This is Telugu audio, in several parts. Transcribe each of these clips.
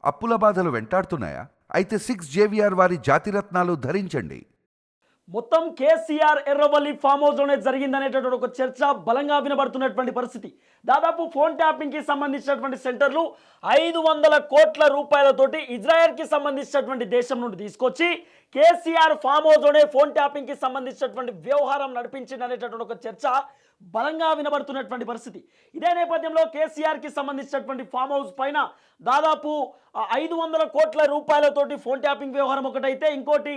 అప్పుల బాధలు వెంటాడుతున్నాయా? అయితే 6 JVR వారి జాతిరత్నాలు ధరించండి. మొత్తం కేసీఆర్ ఎర్రవల్లి ఫామ్ హౌస్లోనే జరిగిందనేటటువంటి ఒక చర్చ బలంగా వినబడుతున్నటువంటి పరిస్థితి. దాదాపు ఫోన్ ట్యాపింగ్కి సంబంధించినటువంటి సెంటర్లు 500 కోట్ల రూపాయలతోటి ఇజ్రాయెల్కి సంబంధించినటువంటి దేశం నుండి తీసుకొచ్చి కేసీఆర్ ఫామ్ హౌస్లోనే ఫోన్ ట్యాపింగ్కి సంబంధించినటువంటి వ్యవహారం నడిపించిందనేటటువంటి ఒక చర్చ బలంగా వినబడుతున్నటువంటి పరిస్థితి. ఇదే నేపథ్యంలో కేసీఆర్కి సంబంధించినటువంటి ఫామ్ హౌస్ పైన దాదాపు 500 కోట్ల రూపాయలతోటి ఫోన్ ట్యాపింగ్ వ్యవహారం ఒకటైతే, ఇంకోటి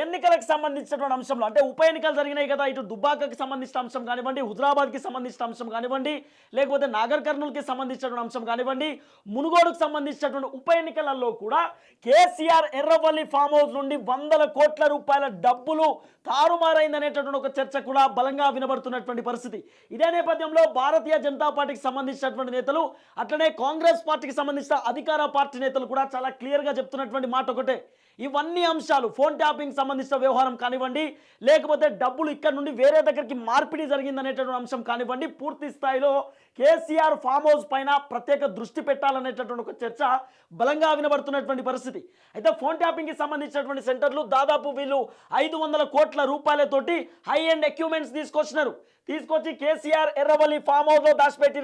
ఎన్నికలకు సంబంధించినటువంటి అంశంలో, అంటే ఉప ఎన్నికలు జరిగినాయి కదా, ఇటు దుబ్బాకకి సంబంధించిన అంశం కానివ్వండి, హుజరాబాద్కి సంబంధించిన అంశం కానివ్వండి, లేకపోతే నాగర్ కర్నూలుకి సంబంధించినటువంటి అంశం కానివ్వండి, మునుగోడుకు సంబంధించినటువంటి ఉప ఎన్నికలలో కూడా కేసీఆర్ ఎర్రవల్లి ఫామ్ హౌస్ నుండి 100 కోట్ల రూపాయల డబ్బులు తారుమారైందనేటటువంటి ఒక చర్చ కూడా బలంగా వినబడుతున్నటువంటి పరిస్థితి. ఇదే నేపథ్యంలో భారతీయ జనతా పార్టీకి సంబంధించినటువంటి నేతలు, అట్లనే కాంగ్రెస్ పార్టీకి సంబంధించిన అధికార పార్టీ నేతలు కూడా చాలా క్లియర్గా చెప్తున్నటువంటి మాట ఒకటే, ఇవన్నీ అంశాలు ఫోన్ ట్యాపింగ్ సంబంధించిన వ్యవహారం కానివ్వండి, లేకపోతే డబ్బులు ఇక్కడ నుండి వేరే దగ్గరికి మార్పిడి జరిగిందనేటటువంటి అంశం కానివ్వండి, పూర్తి స్థాయిలో కేసీఆర్ ఫామ్ హౌస్ పైన ప్రత్యేక దృష్టి పెట్టాలనేటటువంటి ఒక చర్చ బలంగా వినబడుతున్నటువంటి పరిస్థితి. అయితే ఫోన్ ట్యాపింగ్కి సంబంధించినటువంటి సెంటర్లు దాదాపు వీళ్ళు 500 కోట్ల రూపాయలతోటి హై ఎండ్ ఎక్విప్మెంట్స్ తీసుకొచ్చి కేసీఆర్ ఎర్రవల్లి ఫామ్ హౌస్లో దాచిపెట్టి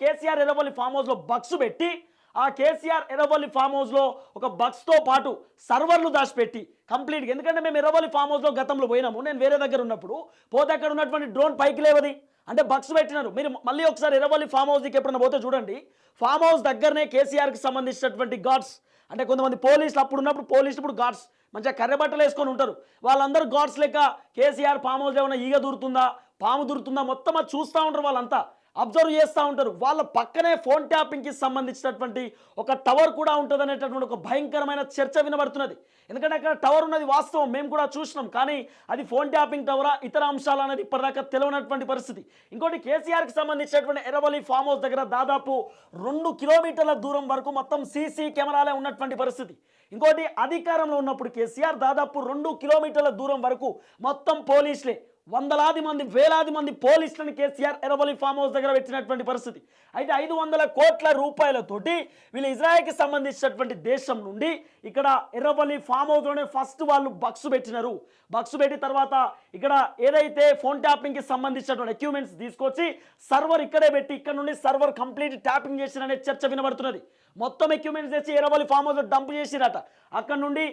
కేసీఆర్ ఎర్రవల్లి ఫామ్ హౌస్లో బక్స్ పెట్టి, ఆ కేసీఆర్ ఎర్రవల్లి ఫామ్ హౌస్లో ఒక బక్స్తో పాటు సర్వర్లు దాచిపెట్టి కంప్లీట్గా, ఎందుకంటే మేము ఎర్రవల్లి ఫామ్ హౌస్లో గతంలో పోయినాము, నేను వేరే దగ్గర ఉన్నప్పుడు పోతే అక్కడ ఉన్నటువంటి డ్రోన్ పైకి లేవది, అంటే బక్స్ పెట్టినారు. మీరు మళ్ళీ ఒకసారి ఎర్రవల్లి ఫామ్ హౌస్కి ఎప్పుడన్నా పోతే చూడండి, ఫామ్ హౌస్ దగ్గరనే కేసీఆర్కి సంబంధించినటువంటి గార్డ్స్, అంటే కొంతమంది పోలీసులు అప్పుడు ఉన్నప్పుడు పోలీసులు, ఇప్పుడు గార్డ్స్ మంచిగా కర్రెబట్టలు వేసుకొని ఉంటారు, వాళ్ళందరూ గార్డ్స్ లెక్క కేసీఆర్ ఫామ్ హౌస్ ఏమైనా ఈగ దూరుతుందా, పాము దూరుతుందా మొత్తం అది చూస్తూ ఉంటారు, వాళ్ళంతా అబ్జర్వ్ చేస్తూ ఉంటారు. వాళ్ళ పక్కనే ఫోన్ ట్యాపింగ్కి సంబంధించినటువంటి ఒక టవర్ కూడా ఉంటుంది అనేటటువంటి ఒక భయంకరమైన చర్చ వినబడుతున్నది. ఎందుకంటే అక్కడ టవర్ ఉన్నది వాస్తవం, మేము కూడా చూసినాం, కానీ అది ఫోన్ ట్యాపింగ్ టవరా ఇతర అంశాలు అనేది ఇప్పటిదాకా తెలియనటువంటి పరిస్థితి. ఇంకోటి కేసీఆర్కి సంబంధించినటువంటి ఎర్రవల్లి ఫామ్ హౌస్ దగ్గర దాదాపు 2 కిలోమీటర్ల దూరం వరకు మొత్తం సీసీ కెమెరాలే ఉన్నటువంటి పరిస్థితి. ఇంకోటి అధికారంలో ఉన్నప్పుడు కేసీఆర్ దాదాపు 2 కిలోమీటర్ల దూరం వరకు మొత్తం పోలీసులే, వందలాది మంది వేలాది మంది పోలీసులను కేసీఆర్ ఎర్రవల్లి ఫామ్ హౌస్ దగ్గర పెట్టినటువంటి పరిస్థితి. అయితే 500 కోట్ల రూపాయలతోటి వీళ్ళు ఇజ్రాయెల్కి సంబంధించినటువంటి దేశం నుండి ఇక్కడ ఎర్రవల్లి ఫామ్ హౌస్లోనే ఫస్ట్ వాళ్ళు బక్స్ పెట్టినారు. బక్స్ పెట్టి తర్వాత ఇక్కడ ఏదైతే ఫోన్ ట్యాపింగ్కి సంబంధించినటువంటి ఎక్విప్మెంట్స్ తీసుకొచ్చి సర్వర్ ఇక్కడే పెట్టి ఇక్కడ నుండి సర్వర్ కంప్లీట్ ట్యాపింగ్ చేసిరనే చర్చ వినబడుతున్నది. మొత్తం ఎక్విప్మెంట్స్ తెచ్చి ఎర్రవల్లి ఫామ్ హౌస్లో డంప్ చేసిరట. అక్కడ నుండి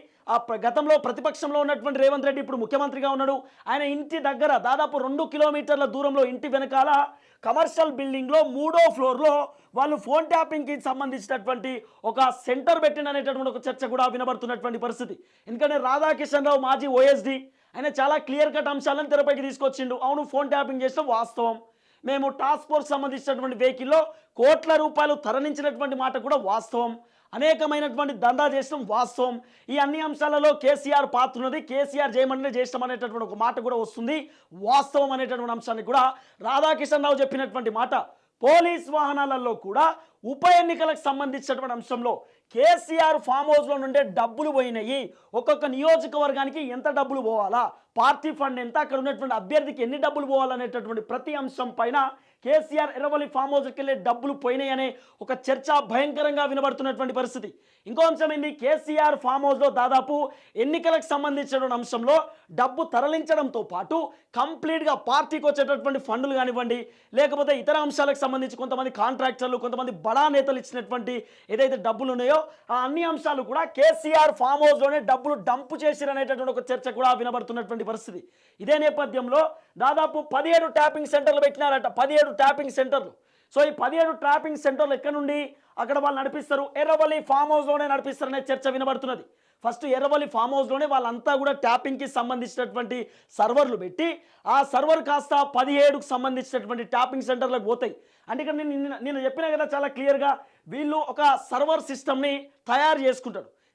గతంలో ప్రతిపక్షంలో ఉన్నటువంటి రేవంత్ రెడ్డి ఇప్పుడు ముఖ్యమంత్రిగా ఉన్నాడు, ఆయన ఇంటి దగ్గర దాదాపు 2 కిలోమీటర్ల దూరంలో ఇంటి వెనకాల కమర్షియల్ బిల్డింగ్లో 3వ ఫ్లోర్లో వాళ్ళు ఫోన్ ట్యాపింగ్కి సంబంధించినటువంటి ఒక సెంటర్ పెట్టిననేటటువంటి ఒక చర్చ కూడా వినబడుతున్నటువంటి పరిస్థితి. ఎందుకంటే రాధాకిషన్ రావు మాజీ ఓఎస్డీ ఆయన చాలా క్లియర్ కట్ అంశాలను తెరపైకి తీసుకొచ్చిండు. అవును, ఫోన్ ట్యాపింగ్ చేసిన వాస్తవం, మేము టాస్క్ ఫోర్స్ సంబంధించినటువంటి వెహికల్లో కోట్ల రూపాయలు తరలించినటువంటి మాట కూడా వాస్తవం, అనేకమైనటువంటి దందా చేసిన వాస్తవం. ఈ అన్ని అంశాలలో కేసీఆర్ పాత్ర ఉన్నది, కేసీఆర్ చేయమంటే చేస్తాం అనేటటువంటి ఒక మాట కూడా వస్తుంది, వాస్తవం అనేటటువంటి అంశాన్ని కూడా రాధాకిషన్ రావు చెప్పినటువంటి మాట. పోలీస్ వాహనాలలో కూడా ఉప ఎన్నికలకు సంబంధించినటువంటి అంశంలో కేసీఆర్ ఫామ్ హౌస్లో నుండే డబ్బులు పోయినాయి, ఒక్కొక్క నియోజకవర్గానికి ఎంత డబ్బులు పోవాలా, పార్టీ ఫండ్ ఎంత, అక్కడ ఉన్నటువంటి అభ్యర్థికి ఎన్ని డబ్బులు పోవాలనేటటువంటి ప్రతి అంశం పైన కేసీఆర్ ఎర్రవల్లి ఫామ్ హౌస్కి వెళ్ళే డబ్బులు పోయినాయి అనే ఒక చర్చ భయంకరంగా వినబడుతున్నటువంటి పరిస్థితి. ఇంకో అంశం ఏంది, కేసీఆర్ ఫామ్ హౌస్లో దాదాపు ఎన్నికలకు సంబంధించినటువంటి అంశంలో డబ్బు తరలించడంతో పాటు కంప్లీట్గా పార్టీకి వచ్చేటటువంటి ఫండ్లు కానివ్వండి, లేకపోతే ఇతర అంశాలకు సంబంధించి కొంతమంది కాంట్రాక్టర్లు, కొంతమంది బడా నేతలు ఇచ్చినటువంటి ఏదైతే డబ్బులు ఉన్నాయో ఆ అన్ని అంశాలు కూడా కేసీఆర్ ఫామ్ హౌస్లోనే డబ్బులు డంప్ చేసిరనేటటువంటి ఒక చర్చ కూడా వినబడుతున్నటువంటి పరిస్థితి. ఇదే నేపథ్యంలో దాదాపు 17 ట్యాపింగ్ సెంటర్లు పెట్టినారట, 17 ట్యాపింగ్ సెంటర్లు. సో ఈ 17 ట్యాపింగ్ సెంటర్లు ఎక్కడ నుండి అక్కడ వాళ్ళు నడిపిస్తారు, ఎర్రవల్లి ఫామ్ హౌస్లోనే నడిపిస్తారనే చర్చ వినబడుతున్నది. ఫస్ట్ ఎర్రవల్లి ఫామ్ హౌస్లోనే వాళ్ళంతా కూడా ట్యాపింగ్కి సంబంధించినటువంటి సర్వర్లు పెట్టి ఆ సర్వర్ కాస్త 17కు సంబంధించినటువంటి ట్యాపింగ్ సెంటర్లకు పోతాయి. అంటే ఇక్కడ నేను చెప్పినా కదా చాలా క్లియర్గా, వీళ్ళు ఒక సర్వర్ సిస్టమ్ని తయారు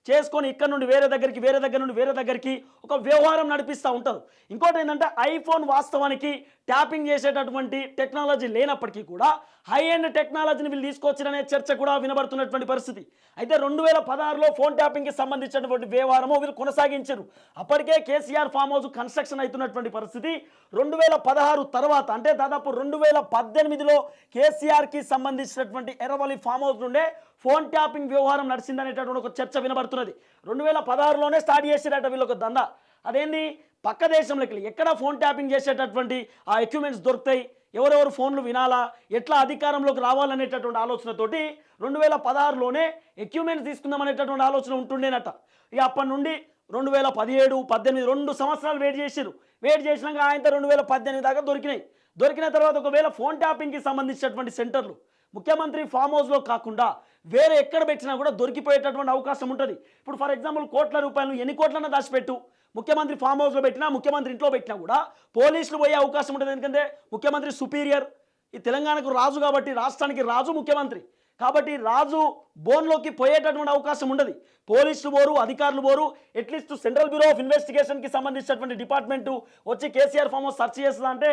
చేసుకొని ఇక్కడ నుండి వేరే దగ్గరికి ఒక వ్యవహారం నడిపిస్తూ ఉంటారు. ఇంకోటి ఏంటంటే ఐఫోన్ వాస్తవానికి ట్యాపింగ్ చేసేటటువంటి టెక్నాలజీ లేనప్పటికీ కూడా హై ఎండ్ టెక్నాలజీని వీళ్ళు తీసుకొచ్చారనే చర్చ కూడా వినబడుతున్నటువంటి పరిస్థితి. అయితే 2016లో ఫోన్ ట్యాపింగ్కి సంబంధించినటువంటి వ్యవహారము వీళ్ళు కొనసాగించారు. అప్పటికే కేసీఆర్ ఫామ్ హౌస్ కన్స్ట్రక్షన్ అవుతున్నటువంటి పరిస్థితి. 2016 తర్వాత అంటే దాదాపు 2018లో కేసీఆర్కి సంబంధించినటువంటి ఎర్రవల్లి ఫామ్ హౌస్ నుండే ఫోన్ ట్యాపింగ్ వ్యవహారం నడిచిందనేటటువంటి ఒక చర్చ వినబడుతున్నది. 2016లోనే స్టార్ట్ చేసిరట వీళ్ళు ఒక దందా. అదేంది, పక్క దేశంలోకి ఎక్కడ ఫోన్ ట్యాపింగ్ చేసేటటువంటి ఆ ఎక్విప్మెంట్స్ దొరుకుతాయి, ఎవరెవరు ఫోన్లు వినాలా, ఎట్లా అధికారంలోకి రావాలనేటటువంటి ఆలోచనతోటి 2016లోనే ఎక్విప్మెంట్స్ తీసుకుందామనేటటువంటి ఆలోచన ఉంటుండేనట. ఇక అప్పటి నుండి 2017, 18 2 సంవత్సరాలు వెయిట్ చేసిరు. వెయిట్ చేసినాక ఆయనతో 2018 దాకా దొరికినాయి. దొరికిన తర్వాత ఒకవేళ ఫోన్ ట్యాపింగ్కి సంబంధించినటువంటి సెంటర్లు ముఖ్యమంత్రి ఫామ్ హౌస్లో కాకుండా వేరే ఎక్కడ పెట్టినా కూడా దొరికిపోయేటటువంటి అవకాశం ఉంటుంది. ఇప్పుడు ఫర్ ఎగ్జాంపుల్ కోట్ల రూపాయలు ఎన్ని కోట్లన్నా దాచిపెట్టు, ముఖ్యమంత్రి ఫామ్ హౌస్లో పెట్టినా ముఖ్యమంత్రి ఇంట్లో పెట్టినా కూడా పోలీసులు పోయే అవకాశం ఉంటుంది. ఎందుకంటే ముఖ్యమంత్రి సుపీరియర్, ఈ తెలంగాణకు రాజు కాబట్టి, రాష్ట్రానికి రాజు ముఖ్యమంత్రి కాబట్టి రాజు బోన్లోకి పోయేటటువంటి అవకాశం ఉండదు. పోలీసులు పోరు, అధికారులు పోరు. అట్లీస్ట్ సెంట్రల్ బ్యూరో ఆఫ్ ఇన్వెస్టిగేషన్కి సంబంధించినటువంటి డిపార్ట్మెంటు వచ్చి కేసీఆర్ ఫామ్ హౌస్ సెర్చ్ చేస్తుందా అంటే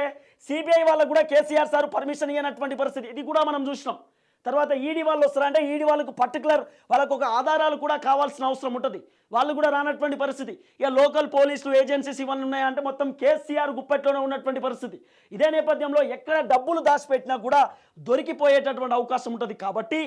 సిబిఐ వాళ్ళకు కూడా కేసీఆర్ సార్ పర్మిషన్ ఇవ్వనటువంటి పరిస్థితి. ఇది కూడా మనం చూసినాం. తర్వాత ఈడీ వాళ్ళు వస్తారంటే ఈడీ వాళ్ళకు పర్టికులర్ వాళ్ళకు ఒక ఆధారాలు కూడా కావాల్సిన అవసరం ఉంటుంది. వాళ్ళు కూడా రానటువంటి పరిస్థితి. ఇక లోకల్ పోలీసులు ఏజెన్సీస్ ఇవన్నీ ఉన్నాయంటే మొత్తం కేసీఆర్ గుప్పట్లోనే ఉన్నటువంటి పరిస్థితి. ఇదే నేపథ్యంలో ఎక్కడ డబ్బులు దాచిపెట్టినా కూడా దొరికిపోయేటటువంటి అవకాశం ఉంటుంది. కాబట్టి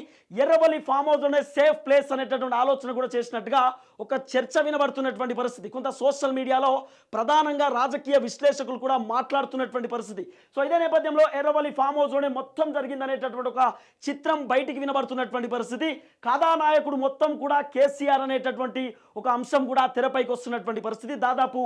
ఎర్రవల్లి ఫామ్ హౌస్లోనే సేఫ్ ప్లేస్ అనేటటువంటి ఆలోచన కూడా చేసినట్టుగా ఒక చర్చ వినబడుతున్నటువంటి పరిస్థితి. కొంత సోషల్ మీడియాలో ప్రధానంగా రాజకీయ విశ్లేషకులు కూడా మాట్లాడుతున్నటువంటి పరిస్థితి. సో ఇదే నేపథ్యంలో ఎర్రవల్లి ఫామ్ హౌస్లోనే మొత్తం జరిగిందనేటటువంటి ఒక చిత్రం బయటికి వినబడుతున్నటువంటి పరిస్థితి. కథానాయకుడు మొత్తం కూడా కేసీఆర్ అనేటటువంటి ఒక అంశం కూడా తెరపైకి వస్తున్నటువంటి పరిస్థితి. దాదాపు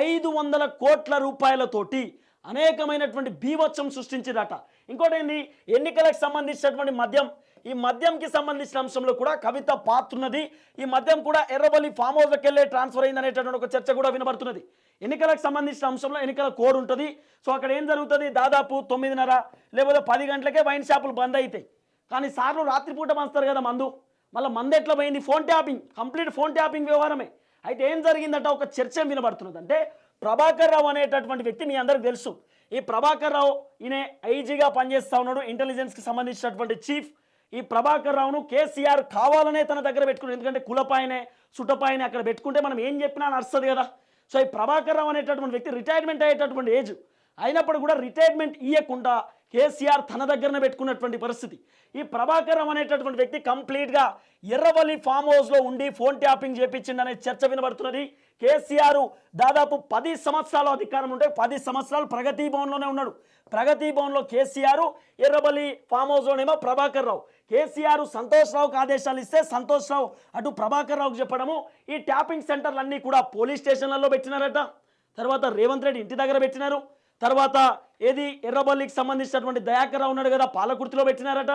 500 కోట్ల రూపాయలతోటి అనేకమైనటువంటి బీభత్సం సృష్టించిరట. ఇంకోటి ఏంది, ఎన్నికలకు సంబంధించినటువంటి మద్యం, ఈ మద్యంకి సంబంధించిన అంశంలో కూడా కవిత పాత్రున్నది. ఈ మద్యం కూడా ఎర్రవల్లి ఫామ్ హౌస్కి వెళ్ళే ట్రాన్స్ఫర్ అయింది అనేటటువంటి ఒక చర్చ కూడా వినబడుతున్నది. ఎన్నికలకు సంబంధించిన అంశంలో ఎన్నికల కోడ్ ఉంటుంది. సో అక్కడ ఏం జరుగుతుంది, దాదాపు 9:30 లేకపోతే 10 గంటలకే వైన్ షాపులు బంద్ అవుతాయి. కానీ సార్లు రాత్రిపూట పంచుతారు కదా మందు. మళ్ళీ మందు ఎట్లా పోయింది, phone tapping, complete phone tapping వ్యవహారమే. అయితే ఏం జరిగిందంటే ఒక చర్చ వినబడుతున్నది. అంటే ప్రభాకర్ రావు అనేటటువంటి వ్యక్తి మీ అందరికి తెలుసు. ఈ ప్రభాకర్ రావు ఈయన ఐజీగా పనిచేస్తూ ఉన్నాడు, ఇంటెలిజెన్స్కి సంబంధించినటువంటి చీఫ్. ఈ ప్రభాకర్ రావును కేసీఆర్ కావాలనే తన దగ్గర పెట్టుకున్నాడు. ఎందుకంటే కులపాయనే సుటపాయనే అక్కడ పెట్టుకుంటే మనం ఏం చెప్పినా నడుస్తుంది కదా. సో ఈ ప్రభాకర్ రావు అనేటటువంటి వ్యక్తి రిటైర్మెంట్ అయ్యేటటువంటి ఏజ్ అయినప్పుడు కూడా రిటైర్మెంట్ ఇవ్వకుండా కేసీఆర్ తన దగ్గరనే పెట్టుకున్నటువంటి పరిస్థితి. ఈ ప్రభాకర్ రావు అనేటటువంటి వ్యక్తి కంప్లీట్గా ఎర్రవల్లి ఫామ్ హౌస్లో ఉండి ఫోన్ ట్యాపింగ్ చేపించిందనే చర్చ వినబడుతున్నది. కేసీఆర్ దాదాపు 10 సంవత్సరాలు అధికారం ఉంటే 10 సంవత్సరాలు ప్రగతి భవన్లోనే ఉన్నాడు. ప్రగతి భవన్లో కేసీఆర్, ఎర్రవల్లి ఫామ్ హౌస్లోనేమో ప్రభాకర్ రావు. కేసీఆర్ సంతోష్ రావుకి ఆదేశాలు ఇస్తే సంతోష్ రావు అటు ప్రభాకర్ రావుకి చెప్పడము. ఈ ట్యాపింగ్ సెంటర్లన్నీ కూడా పోలీస్ స్టేషన్లలో పెట్టినారట. తర్వాత రేవంత్ రెడ్డి ఇంటి దగ్గర పెట్టినారు. తర్వాత ఏది ఎర్రబల్లికి సంబంధించినటువంటి దయాకర్ రావు ఉన్నాడు కదా, పాలకుర్తిలో పెట్టినారట.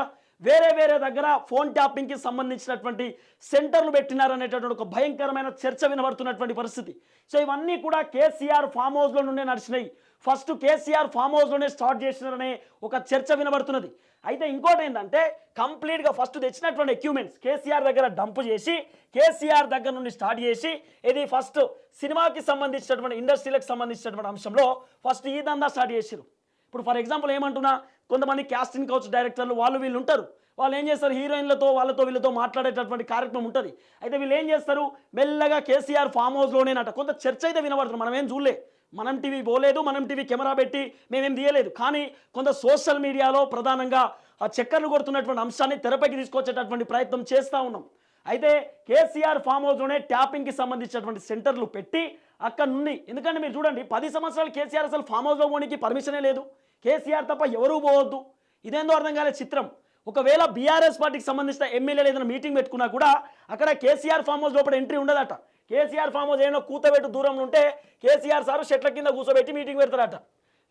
వేరే వేరే దగ్గర ఫోన్ ట్యాపింగ్కి సంబంధించినటువంటి సెంటర్లు పెట్టినారనేటటువంటి ఒక భయంకరమైన చర్చ వినబడుతున్నటువంటి పరిస్థితి. సో ఇవన్నీ కూడా కేసీఆర్ ఫామ్ హౌస్లో నుండే నడిచినాయి. ఫస్ట్ కేసీఆర్ ఫామ్ హౌస్లోనే స్టార్ట్ చేసినారనే ఒక చర్చ వినబడుతున్నది. అయితే ఇంకోటి ఏంటంటే కంప్లీట్గా ఫస్ట్ తెచ్చినటువంటి ఎక్విప్మెంట్స్ కేసీఆర్ దగ్గర డంప్ చేసి కేసీఆర్ దగ్గర నుండి స్టార్ట్ చేసి ఇది ఫస్ట్ సినిమాకి సంబంధించినటువంటి ఇండస్ట్రీలకు సంబంధించినటువంటి అంశంలో ఫస్ట్ ఈ దందా స్టార్ట్ చేసిరు. ఇప్పుడు ఫర్ ఎగ్జాంపుల్ ఏమంటున్నా, కొంతమంది క్యాస్టింగ్ కౌచ్ డైరెక్టర్లు వాళ్ళు వీళ్ళు ఉంటారు. వాళ్ళు ఏం చేస్తారు, హీరోయిన్లతో వాళ్ళతో వీళ్ళతో మాట్లాడేటటువంటి కార్యక్రమం ఉంటుంది. అయితే వీళ్ళు ఏం చేస్తారు, మెల్లగా కేసీఆర్ ఫామ్ హౌస్లోనేనట కొంత చర్చ అయితే వినబడుతుంది. మనం ఏం చూడలే, మనం టీవీ పోలేదు, మనం టీవీ కెమెరా పెట్టి మేమేం తీయలేదు. కానీ కొంత సోషల్ మీడియాలో ప్రధానంగా ఆ చక్కర్లు కొడుతున్నటువంటి అంశాన్ని తెరపైకి తీసుకొచ్చేటటువంటి ప్రయత్నం చేస్తూ ఉన్నాం. అయితే కేసీఆర్ ఫామ్ హౌస్లోనే ట్యాపింగ్కి సంబంధించినటువంటి సెంటర్లు పెట్టి అక్కడ నుండి, ఎందుకంటే మీరు చూడండి 10 సంవత్సరాలు కేసీఆర్ అసలు ఫామ్ హౌస్లో పోనీకి పర్మిషనే లేదు. కేసీఆర్ తప్ప ఎవరూ పోవద్దు. ఇదేందో అర్థం కాలే చిత్రం. ఒకవేళ బీఆర్ఎస్ పార్టీకి సంబంధించిన ఎమ్మెల్యేలు ఏదైనా మీటింగ్ పెట్టుకున్నా కూడా అక్కడ కేసీఆర్ ఫామ్ హౌస్ లోపల ఎంట్రీ ఉండదట. కేసీఆర్ ఫామ్ హౌస్ ఏమైనా కూతబెట్టు దూరంలో ఉంటే కేసీఆర్ సార్ చెట్ల కింద కూర్చోబెట్టి మీటింగ్ పెడతారట.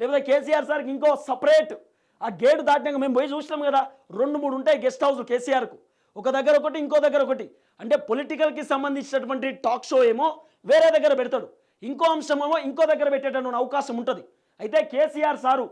లేకపోతే కేసీఆర్ సార్కి ఇంకో సపరేట్ ఆ గేటు దాటినాక మేము పోయి చూసినాం కదా, 2-3 ఉంటాయి గెస్ట్ హౌస్ కేసీఆర్కు. ఒక దగ్గర ఒకటి, ఇంకో దగ్గర ఒకటి. అంటే పొలిటికల్కి సంబంధించినటువంటి టాక్ షో ఏమో వేరే దగ్గర పెడతాడు, ఇంకో అంశం ఏమో ఇంకో దగ్గర పెట్టేటటువంటి అవకాశం ఉంటుంది. అయితే కేసీఆర్ సారు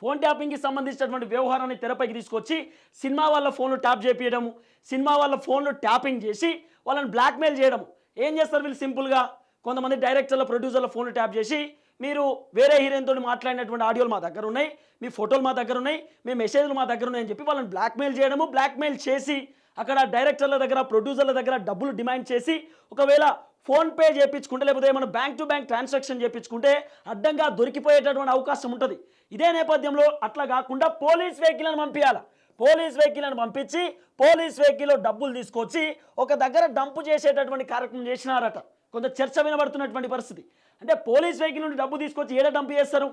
ఫోన్ ట్యాపింగ్కి సంబంధించినటువంటి వ్యవహారాన్ని తెరపైకి తీసుకొచ్చి సినిమా వాళ్ళ ఫోన్లు ట్యాప్ చేపించడము, సినిమా వాళ్ళ ఫోన్లు ట్యాపింగ్ చేసి వాళ్ళని బ్లాక్మెయిల్ చేయడము. ఏం చేస్తారు వీళ్ళు సింపుల్గా, కొంతమంది డైరెక్టర్ల ప్రొడ్యూసర్ల ఫోన్లు ట్యాప్ చేసి మీరు వేరే హీరోయిన్తో మాట్లాడినటువంటి ఆడియోలు మా దగ్గర ఉన్నాయి, మీ ఫోటోలు మా దగ్గర ఉన్నాయి, మీ మెసేజ్లు మా దగ్గర ఉన్నాయని చెప్పి వాళ్ళని బ్లాక్మెయిల్ చేయడము, బ్లాక్మెయిల్ చేసి అక్కడ డైరెక్టర్ల దగ్గర ప్రొడ్యూసర్ల దగ్గర డబ్బులు డిమాండ్ చేసి ఒకవేళ ఫోన్పే చేయించుకుంటే లేకపోతే ఏమైనా బ్యాంక్ టు బ్యాంక్ ట్రాన్సాక్షన్ చేయించుకుంటే అడ్డంగా దొరికిపోయేటటువంటి అవకాశం ఉంటుంది. ఇదే నేపథ్యంలో అట్లా కాకుండా పోలీస్ వెహికల్ని పంపించాలి. పోలీస్ వెహికల్ని పంపించి పోలీస్ వెహికల్లో డబ్బులు తీసుకొచ్చి ఒక దగ్గర డంపు చేసేటటువంటి కార్యక్రమం చేసినారట. కొంత చర్చ వినబడుతున్నటువంటి పరిస్థితి. అంటే పోలీస్ వెహికల్ నుండి డబ్బు తీసుకొచ్చి ఏడ డంపు చేస్తారు?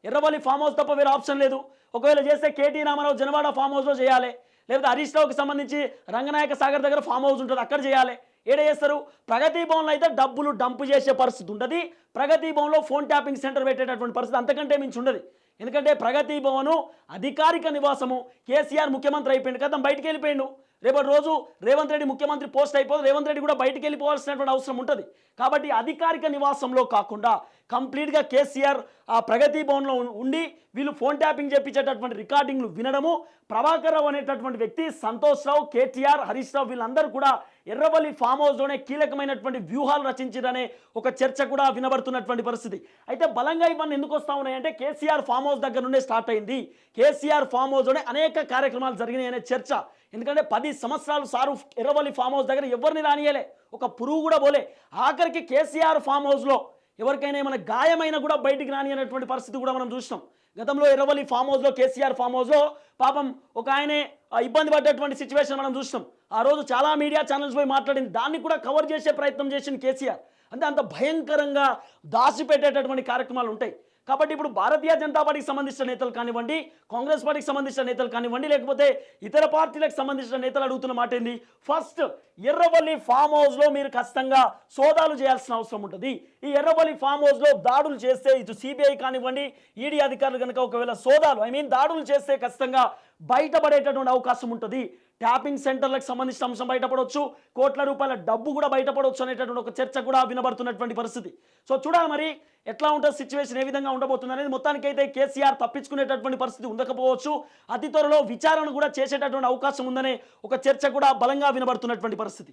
ఎర్రవల్లి ఫామ్ హౌస్ తప్ప వేరే ఆప్షన్ లేదు. ఒకవేళ చేస్తే కేటీ రామారావు జనవాడ ఫామ్ హౌస్లో చేయాలి, లేకపోతే హరీష్ రావుకి సంబంధించి రంగనాయక సాగర్ దగ్గర ఫామ్ హౌస్ ఉంటుంది, అక్కడ చేయాలి. ఏడ చేస్తారు? ప్రగతి భవన్లో అయితే డబ్బులు డంపు చేసే పరిస్థితి ఉంటుంది. ప్రగతి భవన్లో ఫోన్ ట్యాపింగ్ సెంటర్ పెట్టేటటువంటి పరిస్థితి అంతకంటే మించి ఉండదు. ఎందుకంటే ప్రగతి భవను అధికారిక నివాసము. కేసీఆర్ ముఖ్యమంత్రి అయిపోయింది కదా, బయటికి వెళ్ళిపోయిండు. రేపటి రోజు రేవంత్ రెడ్డి ముఖ్యమంత్రి పోస్ట్ అయిపోతే రేవంత్ రెడ్డి కూడా బయటికి వెళ్ళిపోవాల్సినటువంటి అవసరం ఉంటుంది. కాబట్టి అధికారిక నివాసంలో కాకుండా కంప్లీట్గా కేసీఆర్ ఆ ప్రగతి భవన్లో ఉండి వీళ్ళు ఫోన్ ట్యాపింగ్ చేయించేటటువంటి రికార్డింగ్లు వినడము, ప్రభాకర్ రావు అనేటటువంటి వ్యక్తి, సంతోష్ రావు, కేటీఆర్, హరీష్ రావు వీళ్ళందరూ కూడా ఎర్రవల్లి ఫామ్ హౌస్లోనే కీలకమైనటువంటి వ్యూహాలు రచించారనే ఒక చర్చ కూడా వినబడుతున్నటువంటి పరిస్థితి. అయితే బలంగా ఇవన్నీ ఎందుకు వస్తూ ఉన్నాయంటే కేసీఆర్ ఫామ్ హౌస్ దగ్గర నుండే స్టార్ట్ అయింది. కేసీఆర్ ఫామ్ హౌస్లోనే అనేక కార్యక్రమాలు జరిగినాయి అనే చర్చ. ఎందుకంటే 10 సంవత్సరాలు సారు ఎర్రవల్లి ఫామ్ హౌస్ దగ్గర ఎవరిని రానియలే, ఒక పురుగు కూడా పోలే. ఆఖరికి కేసీఆర్ ఫామ్ హౌస్లో ఎవరికైనా ఏమైనా గాయమైనా కూడా బయటికి రానియనటువంటి పరిస్థితి కూడా మనం చూసినాం. గతంలో ఎర్రవల్లి ఫామ్ హౌస్లో కేసీఆర్ ఫామ్ హౌస్లో పాపం ఒక ఆయనే ఇబ్బంది పడ్డటువంటి సిచ్యువేషన్ మనం చూసినాం. ఆ రోజు చాలా మీడియా ఛానల్స్ పోయి మాట్లాడింది, దాన్ని కూడా కవర్ చేసే ప్రయత్నం చేసింది కేసీఆర్. అంటే అంత భయంకరంగా దాచిపెట్టేటటువంటి కార్యక్రమాలు ఉంటాయి. కాబట్టి ఇప్పుడు భారతీయ జనతా పార్టీకి సంబంధించిన నేతలు కానివ్వండి, కాంగ్రెస్ పార్టీకి సంబంధించిన నేతలు కానివ్వండి, లేకపోతే ఇతర పార్టీలకు సంబంధించిన నేతలు అడుగుతున్న మాట ఏంది? ఫస్ట్ ఎర్రవల్లి ఫామ్ హౌస్లో మీరు ఖచ్చితంగా సోదాలు చేయాల్సిన అవసరం ఉంటుంది. ఈ ఎర్రవల్లి ఫామ్ హౌస్లో దాడులు చేస్తే ఇటు సిబిఐ కానివ్వండి, ఈడీ అధికారులు కనుక ఒకవేళ సోదాలు దాడులు చేస్తే ఖచ్చితంగా బయటపడేటటువంటి అవకాశం ఉంటుంది. ట్యాపింగ్ సెంటర్లకు సంబంధించిన అంశం బయటపడవచ్చు, కోట్ల రూపాయల డబ్బు కూడా బయటపడవచ్చు అనేటటువంటి ఒక చర్చ కూడా వినబడుతున్నటువంటి పరిస్థితి. సో చూడాలి మరి ఎట్లా ఉంటుంది సిచ్యువేషన్, ఏ విధంగా ఉండబోతుంది అనేది. మొత్తానికైతే కేసీఆర్ తప్పించుకునేటటువంటి పరిస్థితి ఉండకపోవచ్చు. అతి త్వరలో విచారణ కూడా చేసేటటువంటి అవకాశం ఉందనే ఒక చర్చ కూడా బలంగా వినబడుతున్నటువంటి పరిస్థితి.